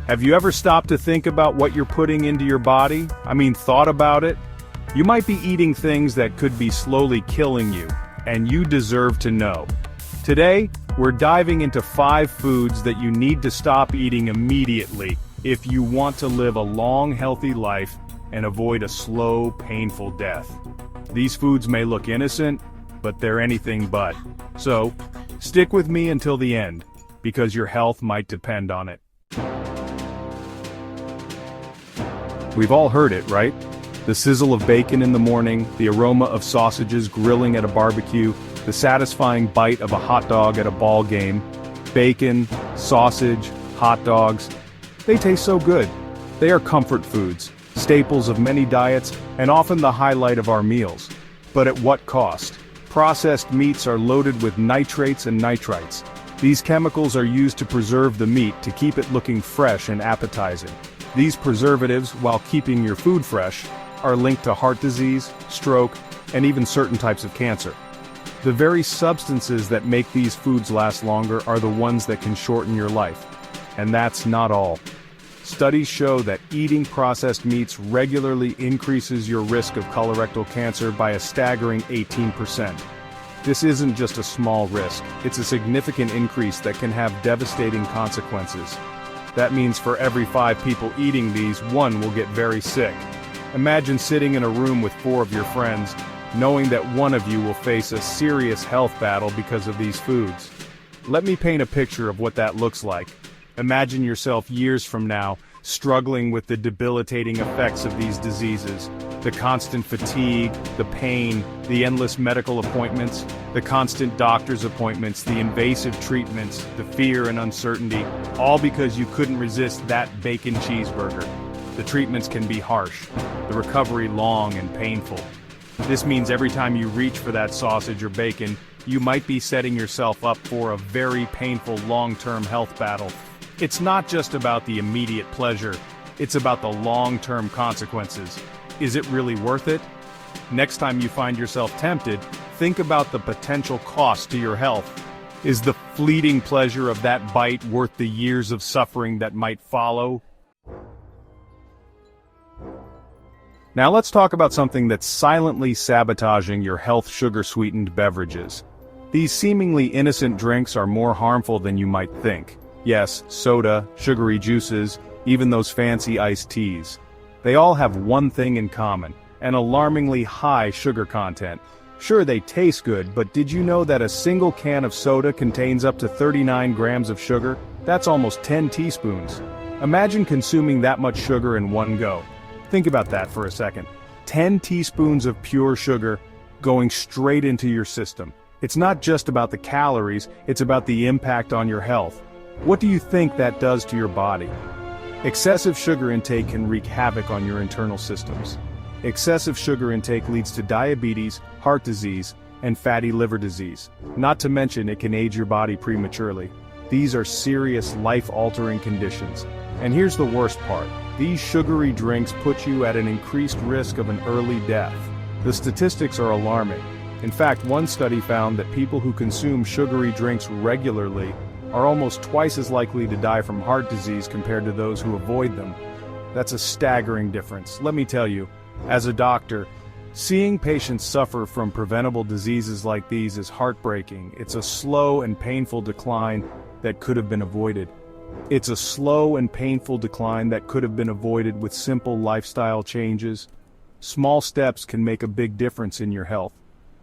Have you ever stopped to think about what you're putting into your body? Thought about it? You might be eating things that could be slowly killing you, and you deserve to know. Today, we're diving into 5 foods that you need to stop eating immediately if you want to live a long, healthy life and avoid a slow, painful death. These foods may look innocent, but they're anything but. So, stick with me until the end, because your health might depend on it. We've all heard it, right? The sizzle of bacon in the morning, the aroma of sausages grilling at a barbecue, the satisfying bite of a hot dog at a ball game. Bacon, sausage, hot dogs, they taste so good. They are comfort foods, staples of many diets, and often the highlight of our meals. But at what cost? Processed meats are loaded with nitrates and nitrites. These chemicals are used to preserve the meat to keep it looking fresh and appetizing. These preservatives, while keeping your food fresh, are linked to heart disease, stroke, and even certain types of cancer. The very substances that make these foods last longer are the ones that can shorten your life. And that's not all. Studies show that eating processed meats regularly increases your risk of colorectal cancer by a staggering 18%. This isn't just a small risk, it's a significant increase that can have devastating consequences. That means for every 5 people eating these, 1 will get very sick. Imagine sitting in a room with 4 of your friends, knowing that one of you will face a serious health battle because of these foods. Let me paint a picture of what that looks like. Imagine yourself years from now, struggling with the debilitating effects of these diseases. The constant fatigue, the pain, the endless medical appointments, the constant doctor's appointments, the invasive treatments, the fear and uncertainty, all because you couldn't resist that bacon cheeseburger. The treatments can be harsh, the recovery long and painful. This means every time you reach for that sausage or bacon, you might be setting yourself up for a very painful long-term health battle. It's not just about the immediate pleasure, it's about the long-term consequences. Is it really worth it? Next time you find yourself tempted, think about the potential cost to your health. Is the fleeting pleasure of that bite worth the years of suffering that might follow? Now let's talk about something that's silently sabotaging your health: sugar-sweetened beverages. These seemingly innocent drinks are more harmful than you might think. Yes, soda, sugary juices, even those fancy iced teas. They all have one thing in common: an alarmingly high sugar content. Sure, they taste good, but did you know that a single can of soda contains up to 39 grams of sugar? That's almost 10 teaspoons. Imagine consuming that much sugar in one go. Think about that for a second. 10 teaspoons of pure sugar going straight into your system. It's not just about the calories, it's about the impact on your health. What do you think that does to your body? Excessive sugar intake can wreak havoc on your internal systems. Excessive sugar intake leads to diabetes, heart disease, and fatty liver disease. Not to mention it can age your body prematurely. These are serious, life-altering conditions. And here's the worst part. These sugary drinks put you at an increased risk of an early death. The statistics are alarming. In fact, one study found that people who consume sugary drinks regularly are almost twice as likely to die from heart disease compared to those who avoid them. That's a staggering difference. Let me tell you, as a doctor, seeing patients suffer from preventable diseases like these is heartbreaking. It's a slow and painful decline that could have been avoided. It's a slow and painful decline that could have been avoided with simple lifestyle changes. Small steps can make a big difference in your health.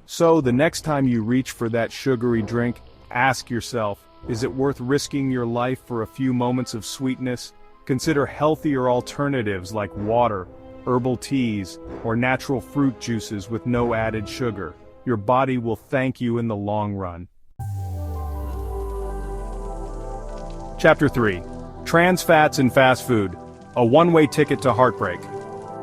So, the next time you reach for that sugary drink, ask yourself, is it worth risking your life for a few moments of sweetness? Consider healthier alternatives like water, herbal teas, or natural fruit juices with no added sugar. Your body will thank you in the long run. Chapter 3. Trans fats in fast food. A one-way ticket to heartbreak.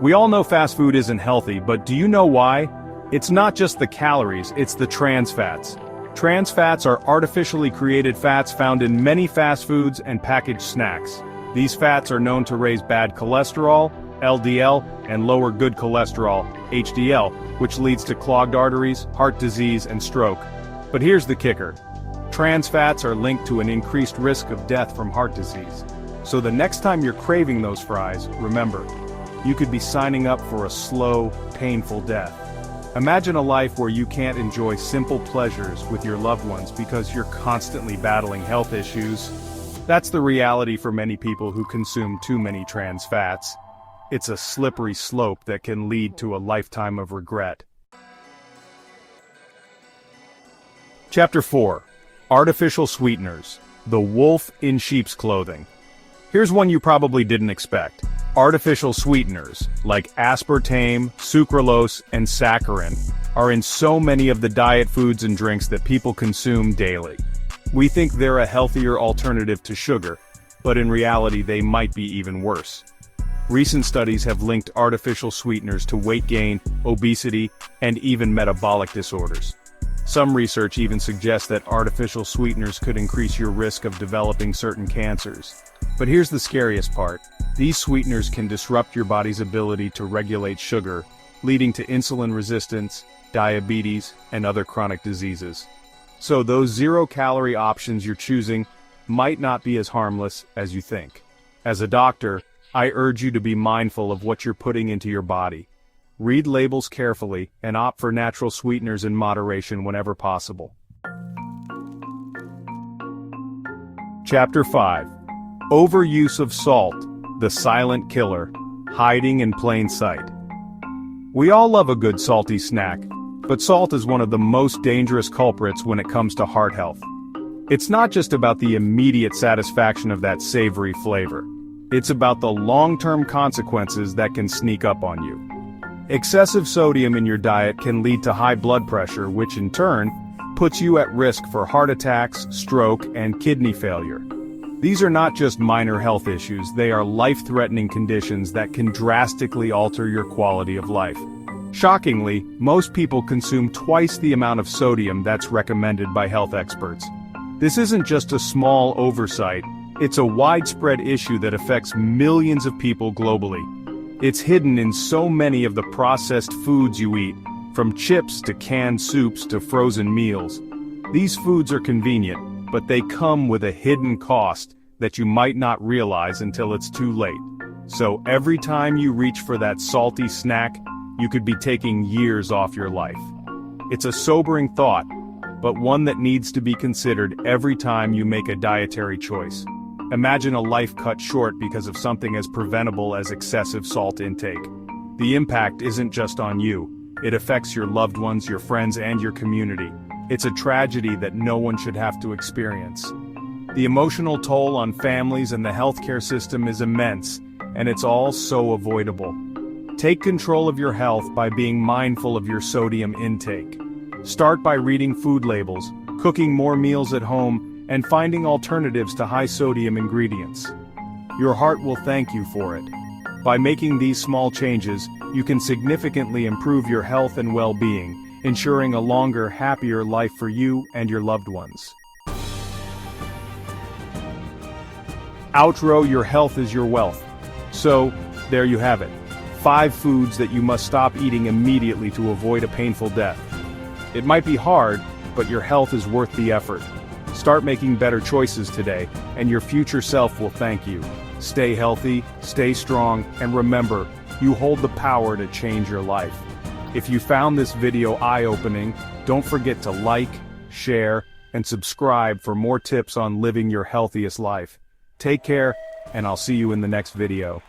We all know fast food isn't healthy, but do you know why? It's not just the calories, it's the trans fats. Trans fats are artificially created fats found in many fast foods and packaged snacks. These fats are known to raise bad cholesterol, LDL, and lower good cholesterol, HDL, which leads to clogged arteries, heart disease, and stroke. But here's the kicker. Trans fats are linked to an increased risk of death from heart disease. So the next time you're craving those fries, remember, you could be signing up for a slow, painful death. Imagine a life where you can't enjoy simple pleasures with your loved ones because you're constantly battling health issues. That's the reality for many people who consume too many trans fats. It's a slippery slope that can lead to a lifetime of regret. Chapter 4. Artificial Sweeteners. The Wolf in Sheep's Clothing. Here's one you probably didn't expect. Artificial sweeteners, like aspartame, sucralose, and saccharin, are in so many of the diet foods and drinks that people consume daily. We think they're a healthier alternative to sugar, but in reality they might be even worse. Recent studies have linked artificial sweeteners to weight gain, obesity, and even metabolic disorders. Some research even suggests that artificial sweeteners could increase your risk of developing certain cancers. But here's the scariest part. These sweeteners can disrupt your body's ability to regulate sugar, leading to insulin resistance, diabetes, and other chronic diseases. So those zero-calorie options you're choosing might not be as harmless as you think. As a doctor, I urge you to be mindful of what you're putting into your body. Read labels carefully and opt for natural sweeteners in moderation whenever possible. Chapter 5. Overuse of salt, the silent killer, hiding in plain sight. We all love a good salty snack, but salt is one of the most dangerous culprits when it comes to heart health. It's not just about the immediate satisfaction of that savory flavor. It's about the long-term consequences that can sneak up on you. Excessive sodium in your diet can lead to high blood pressure, which in turn puts you at risk for heart attacks, stroke, and kidney failure. These are not just minor health issues, they are life-threatening conditions that can drastically alter your quality of life. Shockingly, most people consume twice the amount of sodium that's recommended by health experts. This isn't just a small oversight, it's a widespread issue that affects millions of people globally. It's hidden in so many of the processed foods you eat, from chips to canned soups to frozen meals. These foods are convenient, but they come with a hidden cost that you might not realize until it's too late. So every time you reach for that salty snack, you could be taking years off your life. It's a sobering thought, but one that needs to be considered every time you make a dietary choice. Imagine a life cut short because of something as preventable as excessive salt intake. The impact isn't just on you. It affects your loved ones, your friends, and your community. It's a tragedy that no one should have to experience. The emotional toll on families and the healthcare system is immense, and it's all so avoidable. Take control of your health by being mindful of your sodium intake. Start by reading food labels, cooking more meals at home, and finding alternatives to high-sodium ingredients. Your heart will thank you for it. By making these small changes, you can significantly improve your health and well-being, ensuring a longer, happier life for you and your loved ones. Outro: your health is your wealth. So, there you have it. 5 foods that you must stop eating immediately to avoid a painful death. It might be hard, but your health is worth the effort. Start making better choices today, and your future self will thank you. Stay healthy, stay strong, and remember, you hold the power to change your life. If you found this video eye-opening, don't forget to like, share, and subscribe for more tips on living your healthiest life. Take care, and I'll see you in the next video.